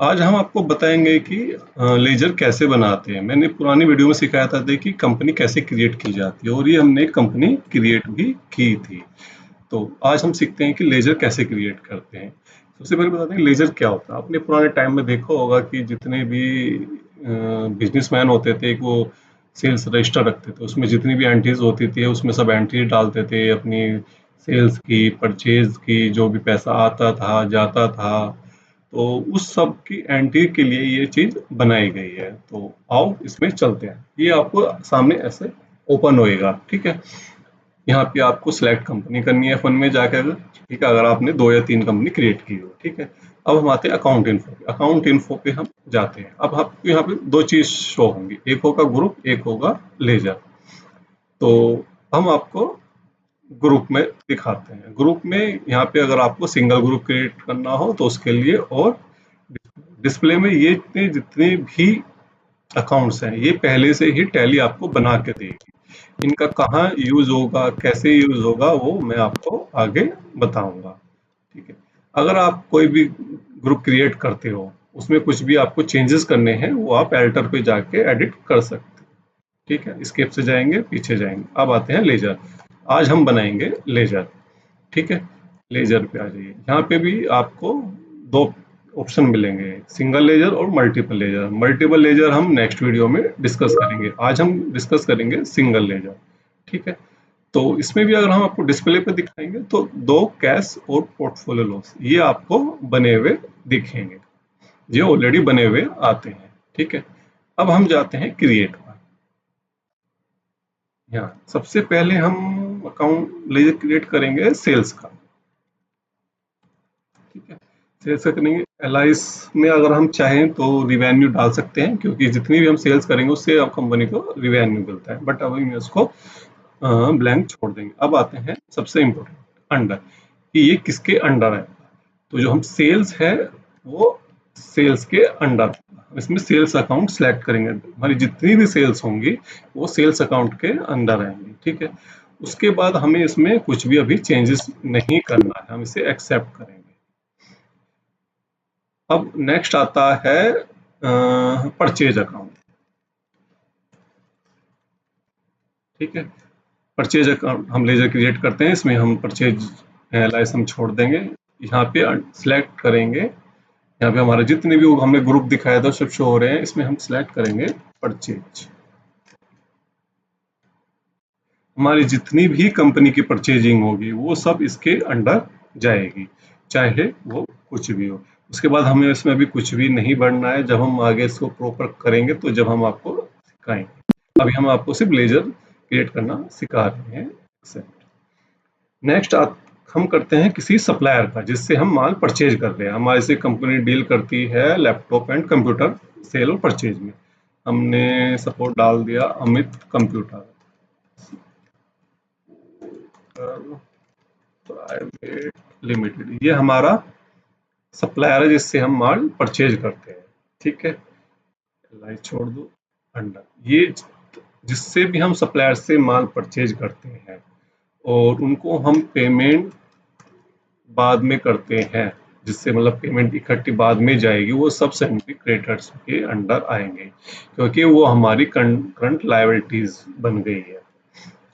आज हम आपको बताएंगे कि लेजर कैसे बनाते हैं। मैंने पुरानी वीडियो में सिखाया था कि कंपनी कैसे क्रिएट की जाती है और ये हमने एक कंपनी क्रिएट भी की थी। तो आज हम सीखते हैं कि लेजर कैसे क्रिएट करते हैं। सबसे पहले बताते हैं लेजर क्या होता है। आपने पुराने टाइम में देखा होगा कि जितने भी बिजनेसमैन होते थे वो सेल्स रजिस्टर रखते थे, उसमें जितनी भी एंट्रीज होती थी उसमें सब एंट्री डालते थे अपनी सेल्स की, परचेज की, जो भी पैसा आता था जाता था। तो उस सब की एंट्री के लिए ये चीज बनाई गई है। तो आओ इसमें चलते हैं। ये आपको सामने ऐसे ओपन होएगा, ठीक है। यहाँ पे आपको सिलेक्ट कंपनी करनी है फंड में जाकर, ठीक है, अगर आपने 2 या 3 कंपनी क्रिएट की हो, ठीक है। अब हम आते हैं अकाउंट इन्फो पे। अकाउंट इन्फो पे हम जाते हैं। अब आपको यहाँ पे 2 चीज शो होंगी, एक होगा ग्रुप, एक होगा लेजर। तो हम आपको ग्रुप में दिखाते हैं। ग्रुप में यहाँ पे अगर आपको सिंगल ग्रुप क्रिएट करना हो तो उसके लिए, और डिस्प्ले में ये इतने जितने भी अकाउंट्स हैं ये पहले से ही टैली आपको बना के देगी। इनका कहाँ यूज होगा, कैसे यूज होगा, वो मैं आपको आगे बताऊंगा, ठीक है। अगर आप कोई भी ग्रुप क्रिएट करते हो, उसमें कुछ भी आपको चेंजेस करने हैं वो आप एडिटर पे जाके एडिट कर सकते हो, ठीक है। स्केप से जाएंगे, पीछे जाएंगे। अब आते हैं लेजर। आज हम बनाएंगे लेजर, ठीक है। लेजर पे आ जाइए। यहाँ पे भी आपको 2 ऑप्शन मिलेंगे, सिंगल लेजर और मल्टीपल लेजर। मल्टीपल लेजर हम नेक्स्ट वीडियो में डिस्कस करेंगे, आज हम डिस्कस करेंगे सिंगल लेजर, ठीक है। तो इसमें भी अगर हम आपको डिस्प्ले पे दिखाएंगे तो 2 कैश और पोर्टफोलियो लॉस ये आपको बने हुए दिखेंगे, ये ऑलरेडी बने हुए आते हैं, ठीक है। अब हम जाते हैं क्रिएट पर। यहाँ सबसे पहले हम अकाउंट लेजर क्रिएट करेंगे सेल्स का, ठीक है। सेल्स का करेंगे। एलाइस में अगर हम चाहें तो रिवेन्यू डाल सकते हैं, क्योंकि जितनी भी हम सेल्स करेंगे उससे अब कंपनी को रिवेन्यू मिलता है, बट अभी मैं इसको ब्लैंक छोड़ देंगे। अब आते हैं सबसे इम्पोर्टेंट, अंडर, कि ये किसके अंडर है। तो जो हम सेल्स है वो सेल्स के अंडर, इसमें सेल्स अकाउंट सेलेक्ट करेंगे। हमारी जितनी भी सेल्स होंगी वो सेल्स अकाउंट के अंदर आएंगी, ठीक है। उसके बाद हमें इसमें कुछ भी अभी चेंजेस नहीं करना है, हम इसे एक्सेप्ट करेंगे। अब नेक्स्ट आता है परचेज अकाउंट, ठीक है। परचेज अकाउंट हम लेजर क्रिएट करते हैं, इसमें हम परचेज एनालाइज हम छोड़ देंगे। यहाँ पे सिलेक्ट करेंगे, यहाँ पे हमारे जितने भी हमने ग्रुप दिखाया था सब शो हो रहे हैं। इसमें हम सिलेक्ट करेंगे परचेज। हमारी जितनी भी कंपनी की परचेजिंग होगी वो सब इसके अंडर जाएगी, चाहे वो कुछ भी हो। उसके बाद हमें इसमें अभी कुछ भी नहीं बढ़ना है, जब हम आगे इसको प्रॉपर करेंगे तो जब हम आपको सिखाएंगे। अभी हम आपको सिर्फ लेजर क्रिएट करना सिखा रहे हैं। नेक्स्ट हम करते हैं किसी सप्लायर का जिससे हम माल परचेज कर रहे हैं। हमारे से कंपनी डील करती है लैपटॉप एंड कंप्यूटर सेल और परचेज में। हमने सपोर्ट डाल दिया अमित कंप्यूटर प्राइवेट लिमिटेड, ये हमारा सप्लायर है जिससे हम माल परचेज करते हैं, ठीक है। लाइट छोड़ दो, अंडर, ये जिससे भी हम सप्लायर से माल परचेज करते हैं और उनको हम पेमेंट बाद में करते हैं, जिससे मतलब पेमेंट इकट्ठी बाद में जाएगी, वो सब सेकेंडरी क्रेडिटर्स के अंडर आएंगे, क्योंकि वो हमारी करंट लायबिलिटीज बन गई है।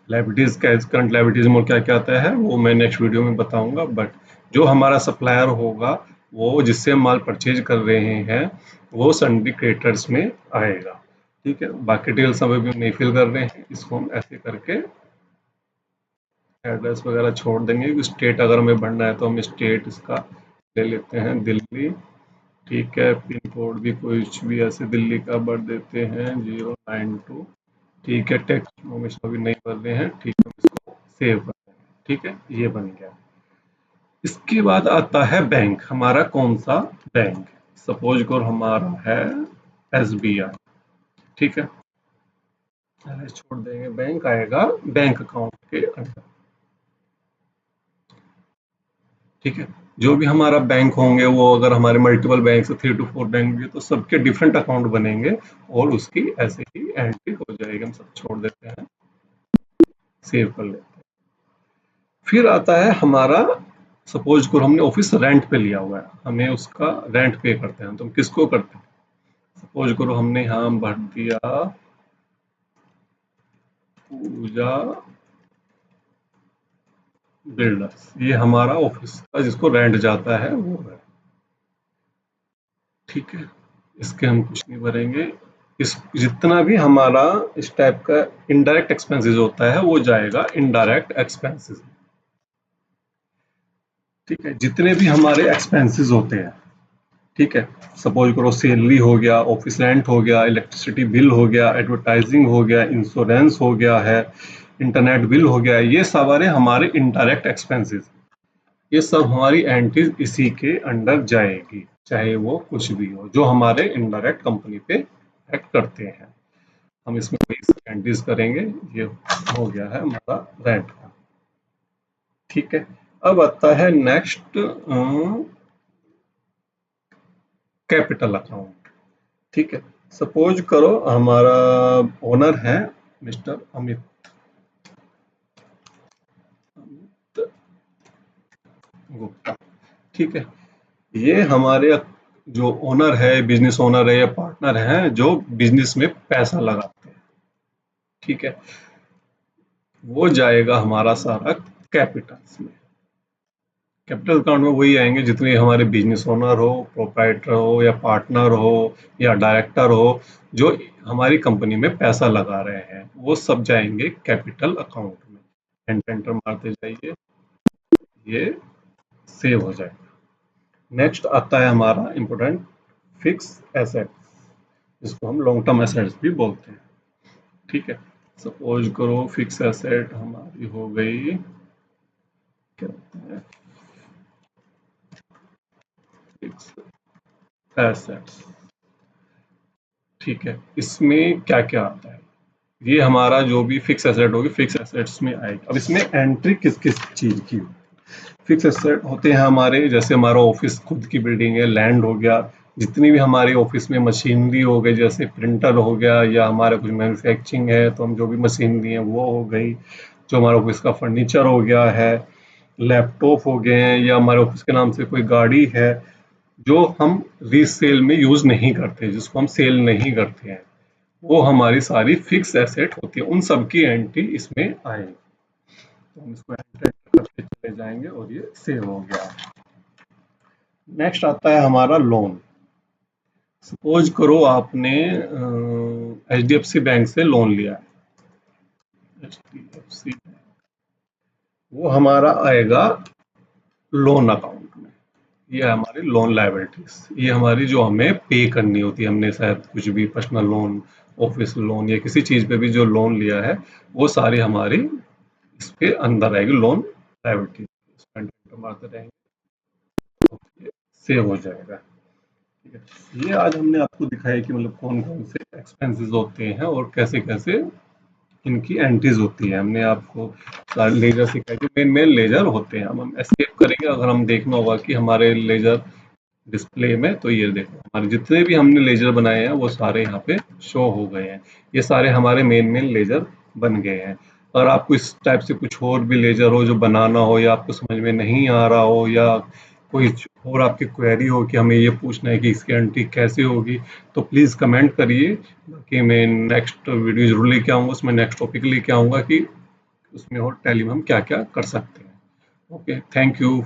लायबिलिटीज का करंट लायबिलिटीज में क्या क्या आता है वो मैं नेक्स्ट वीडियो में बताऊंगा। बट जो हमारा सप्लायर होगा वो जिससे हम माल परचेज कर रहे हैं वो सन्ड्री क्रेडिटर्स में आएगा, ठीक है। बाकी डिटेल्स अभी भी नहीं फिल कर रहे हैं, इसको हम ऐसे करके एड्रेस वगैरह छोड़ देंगे। स्टेट अगर हमें भरना है तो हम स्टेट इसका ले लेते हैं दिल्ली, ठीक है। पिन कोड भी कुछ भी ऐसे दिल्ली का भर देते हैं 092, ठीक है। टेक्स्ट हम इसको भी नहीं भर रहे हैं, ठीक है। इसको सेव कर देंगे, ठीक है। ये बन गया। इसके बाद आता है बैंक, हमारा कौन सा बैंक। सपोज करो हमारा है SBI, ठीक है। छोड़ देंगे, बैंक आएगा बैंक अकाउंट के अंदर, ठीक है। जो भी हमारा बैंक होंगे वो अगर हमारे मल्टीपल बैंक से 3 to 4 बैंक भी तो सबके डिफरेंट अकाउंट बनेंगे और उसकी ऐसे ही एंट्री हो जाएगी। हम सब छोड़ देते हैं, सेव कर लेते हैं। फिर आता है हमारा सपोज करो हमने ऑफिस रेंट पे लिया हुआ है, हमें उसका रेंट पे करते हैं, तो हम किसको करते हैं? सपोज करो हमने यहाँ भर दिया पूजा बिल्डर्स, ये हमारा ऑफिस का जिसको रेंट जाता है वो है। ठीक है, इसके हम कुछ नहीं भरेंगे। इस जितना भी हमारा इस टाइप का इनडायरेक्ट एक्सपेंसेस होता है वो जाएगा इनडायरेक्ट एक्सपेंसेस। ठीक है, जितने भी हमारे एक्सपेंसेस होते हैं, ठीक है, सपोज करो सैलरी हो गया, ऑफिस रेंट हो गया, इलेक्ट्रिसिटी बिल हो गया, एडवर्टाइजिंग हो गया, इंश्योरेंस हो गया है, इंटरनेट बिल हो गया, ये सारे हमारे इनडायरेक्ट एक्सपेंसेस। ये सब हमारी एंट्रीज इसी के अंडर जाएगी, चाहे वो कुछ भी हो जो हमारे इनडायरेक्ट कंपनी पे एक्ट करते हैं। हम इसमें वही एंट्रीज करेंगे। ये हो गया है हमारा रेंट का। ठीक है, अब आता है नेक्स्ट कैपिटल अकाउंट। ठीक है, सपोज करो हमारा ओनर है मिस्टर अमित गुप्ता। ठीक है, ये हमारे जो ओनर है, बिजनेस ओनर है या पार्टनर है जो बिजनेस में पैसा लगाते हैं। ठीक है, वो जाएगा हमारा सारा कैपिटल्स में। कैपिटल अकाउंट में वही आएंगे जितने हमारे बिजनेस ओनर हो, प्रोप्राइटर हो या पार्टनर हो या डायरेक्टर हो जो हमारी कंपनी में पैसा लगा रहे हैं, वो सब जाएंगे कैपिटल अकाउंट में। एंटर मारते जाइए, ये सेव हो जाएगा। नेक्स्ट आता है हमारा इंपॉर्टेंट फिक्स एसेट, जिसको हम लॉन्ग टर्म एसेट्स भी बोलते हैं। ठीक है, सपोज करो फिक्स एसेट हमारी हो गई, क्या होता है, फिक्स एसेट्स। ठीक है, इसमें क्या क्या आता है, ये हमारा जो भी फिक्स एसेट होगी फिक्स एसेट्स में आएगी। अब इसमें एंट्री किस किस चीज की? फिक्स एसेट होते हैं हमारे, जैसे हमारा ऑफिस खुद की बिल्डिंग है, लैंड हो गया, जितनी भी हमारे ऑफिस में मशीनरी हो गई, जैसे प्रिंटर हो गया या हमारा कुछ मैन्युफैक्चरिंग है तो हम जो भी मशीनरी है वो हो गई, जो हमारा ऑफिस का फर्नीचर हो गया है, लैपटॉप हो गए हैं, या हमारे ऑफिस के नाम से कोई गाड़ी है जो हम रीसेल में यूज नहीं करते, जिसको हम सेल नहीं करते हैं, वो हमारी सारी फिक्स एसेट होती है। उन सब की एंट्री इसमें आएगी, तो हम इसको एंटर करते चले जाएंगे और ये सेव हो गया। नेक्स्ट आता है हमारा लोन। सपोज करो आपने HDFC बैंक से लोन लिया है, HDFC, वो हमारा आएगा लोन अकाउंट में। ये हमारी लोन लायबिलिटीज, ये हमारी जो हमें पे करनी होती है, हमने शायद कुछ भी पर्सनल लोन, ऑफिस लोन या किसी चीज पे भी जो लोन लिया है वो सारी हमारी इसके अंदर आएगी लोन लायबिलिटी। मारते रहेंगे तो ये सेव हो जाएगा। ठीक है, ये आज हमने आपको दिखाया कि मतलब कौन कौन से एक्सपेंसेस होते हैं और कैसे कैसे इनकी एंट्रीज होती है। हमने आपको लेजर सिखाया कि मेन मेन लेजर होते हैं। हम एस्केप करेंगे, अगर हम देखना होगा कि हमारे लेजर डिस्प्ले में, तो ये देखो हमारे जितने भी हमने लेजर बनाए हैं वो सारे यहाँ पे शो हो गए हैं। ये सारे हमारे मेन मेन लेजर बन गए हैं। अगर आपको इस टाइप से कुछ और भी लेजर हो जो बनाना हो या आपको समझ में नहीं आ रहा हो या कोई और आपकी क्वेरी हो कि हमें ये पूछना है कि इसकी एंट्री कैसे होगी, तो प्लीज़ कमेंट करिए। बाकी मैं नेक्स्ट वीडियो जरूर लेके आऊँगा, उसमें नेक्स्ट टॉपिक लेके आऊँगा कि उसमें और टैली में हम क्या क्या कर सकते हैं। Okay, thank you.